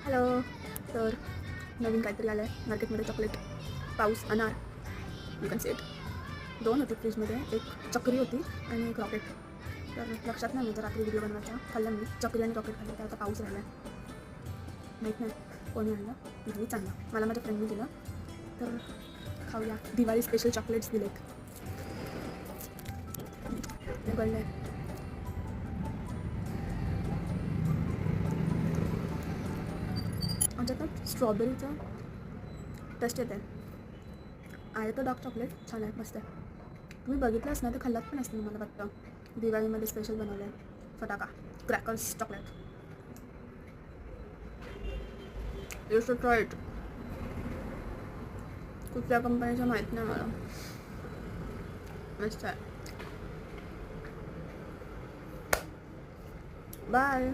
Hello. तर नवीन काहीतरी आलं आहे मार्केटमध्ये, चॉकलेट पाऊस अनार, यू कॅन से इट. 2 होते फ्रीजमध्ये, एक चक्री होती आणि एक रॉकेट. तर लक्षात नाही मी तर रात्री व्हिडिओ बनवायचा, खाल्लं मी चक्री आणि रॉकेट खाल्लं. तर आता पाऊस राहिला आहे, माहीत नाही कोणी आणलं, नाही चांगलं, मला माझ्या फ्रेंडने दिलं. तर खाऊया. दिवाळी स्पेशल चॉकलेट्स दिलेत, उघडले. आमच्यात स्ट्रॉबेरीचं टेस्ट येते. आहे तो डार्क चॉकलेट छान आहे, मस्त आहे. तुम्ही बघितलंच ना तर खाल्लात पण असतं मला वाटतं. दिवाळीमध्ये स्पेशल बनवलं आहे फटाका, crackers chocolate. You should try it. कुठल्या कंपनीचं माहीत नाही मला, मस्त आहे. बाय.